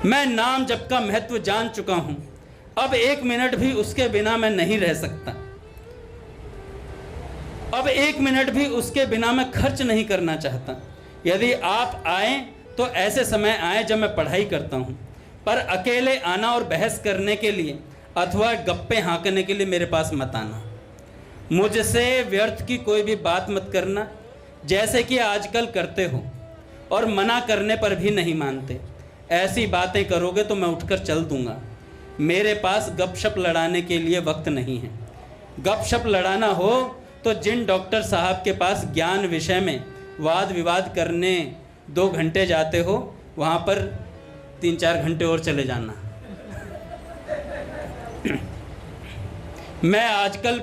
मैं नाम जप का महत्व जान चुका हूँ, अब 1 मिनट भी उसके बिना मैं नहीं रह सकता। अब 1 मिनट भी उसके बिना मैं खर्च नहीं करना चाहता। यदि आप आए तो ऐसे समय आए जब मैं पढ़ाई करता हूँ, पर अकेले आना और बहस करने के लिए अथवा गप्पे हाँकने के लिए मेरे पास मत आना। मुझसे व्यर्थ की कोई भी बात मत करना, जैसे कि आजकल करते हो और मना करने पर भी नहीं मानते। ऐसी बातें करोगे तो मैं उठकर चल दूंगा। मेरे पास गपशप लड़ाने के लिए वक्त नहीं है। गपशप लड़ाना हो तो जिन डॉक्टर साहब के पास ज्ञान विषय में वाद विवाद करने 2 घंटे जाते हो, वहाँ पर 3-4 घंटे और चले जाना। मैं आजकल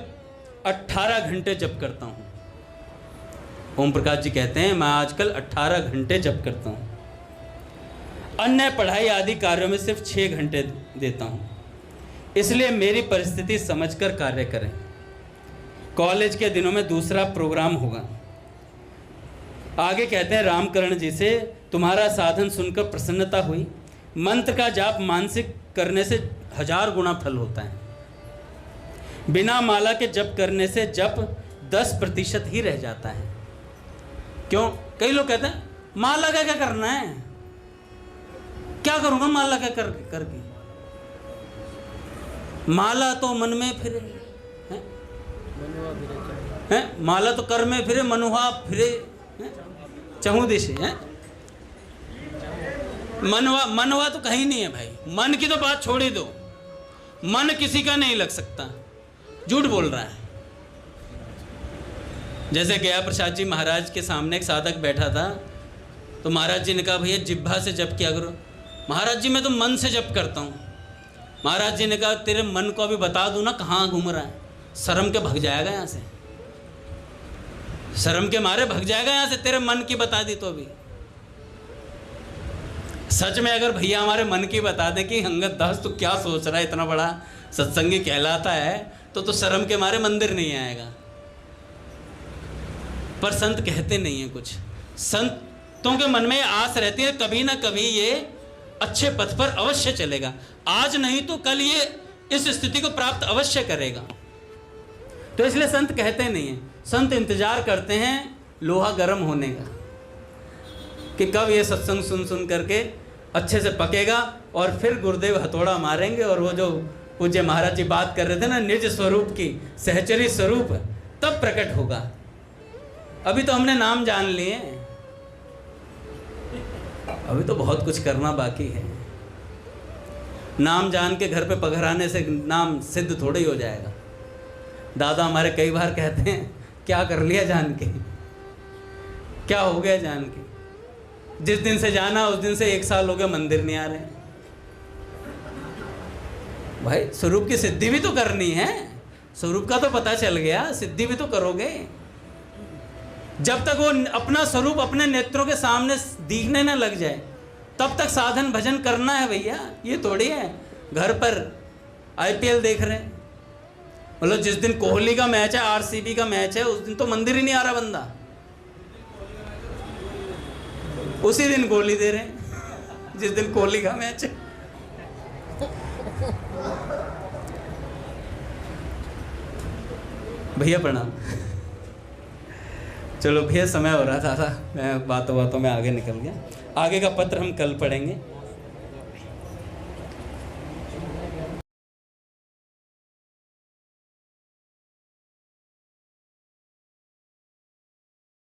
18 घंटे जप करता हूँ। ओम प्रकाश जी कहते हैं मैं आजकल 18 घंटे जप करता हूँ। अन्य पढ़ाई आदि कार्यों में सिर्फ 6 घंटे देता हूँ। इसलिए मेरी परिस्थिति समझकर कार्य करें। कॉलेज के दिनों में दूसरा प्रोग्राम होगा। आगे कहते हैं रामकरण जी से तुम्हारा साधन सुनकर प्रसन्नता हुई। मंत्र का जाप मानसिक करने से 1000 गुना फल होता है। बिना माला के जप करने से जप 10% ही रह जाता है। क्यों? कई लोग कहते हैं माला का क्या करना है, क्या करूंगा माला का करके। माला तो मन में फिरे है, माला तो कर में फिरे, मनुहा फिरे चहु दिशे है। मनवा तो कहीं नहीं है भाई। मन की तो बात छोड़ ही दो, मन किसी का नहीं लग सकता। झूठ बोल रहा है। जैसे गया प्रसाद जी महाराज के सामने एक साधक बैठा था, तो महाराज जी ने कहा भैया जिह्वा से जप किया करो। महाराज जी मैं तो मन से जप करता हूँ। महाराज जी ने कहा तेरे मन को अभी बता दूँ ना कहाँ घूम रहा है, शर्म के भग जाएगा यहाँ से, शर्म के मारे भग जाएगा यहाँ से। तेरे मन की बता दी तो अभी सच में अगर भैया हमारे मन की बता दें कि अंगद दास तू क्या सोच रहा है, इतना बड़ा सत्संगी कहलाता है, तो शर्म के मारे मंदिर नहीं आएगा। पर संत कहते नहीं है कुछ। संतों के मन में आस रहती है कभी ना कभी ये अच्छे पथ पर अवश्य चलेगा। आज नहीं तो कल ये इस स्थिति को प्राप्त अवश्य करेगा। तो इसलिए संत कहते नहीं है, संत इंतजार करते हैं लोहा गर्म होने का, कि कब ये सत्संग सुन सुन करके अच्छे से पकेगा और फिर गुरुदेव हथौड़ा मारेंगे और वो जो पूज्य महाराज जी बात कर रहे थे ना निज स्वरूप की, सहचरी स्वरूप, तब प्रकट होगा। अभी तो हमने नाम जान लिए, अभी तो बहुत कुछ करना बाकी है। नाम जान के घर पे पघराने से नाम सिद्ध थोड़ा ही हो जाएगा। दादा हमारे कई बार कहते हैं क्या कर लिया जान के, क्या हो गया जान के। जिस दिन से जाना उस दिन से 1 साल हो गया मंदिर नहीं आ रहे। भाई स्वरूप की सिद्धि भी तो करनी है, स्वरूप का तो पता चल गया, सिद्धि भी तो करोगे। जब तक वो अपना स्वरूप अपने नेत्रों के सामने दिखने न लग जाए तब तक साधन भजन करना है भैया। ये थोड़ी है घर पर IPL देख रहे हैं, मतलब जिस दिन कोहली का मैच है, RCB का मैच है, उस दिन तो मंदिर ही नहीं आ रहा बंदा, उसी दिन गोली दे रहे हैं जिस दिन कोहली का मैच है। भैया प्रणाम। चलो भैया समय हो रहा था, मैं बातों बातों में आगे निकल गया। आगे का पत्र हम कल पढ़ेंगे।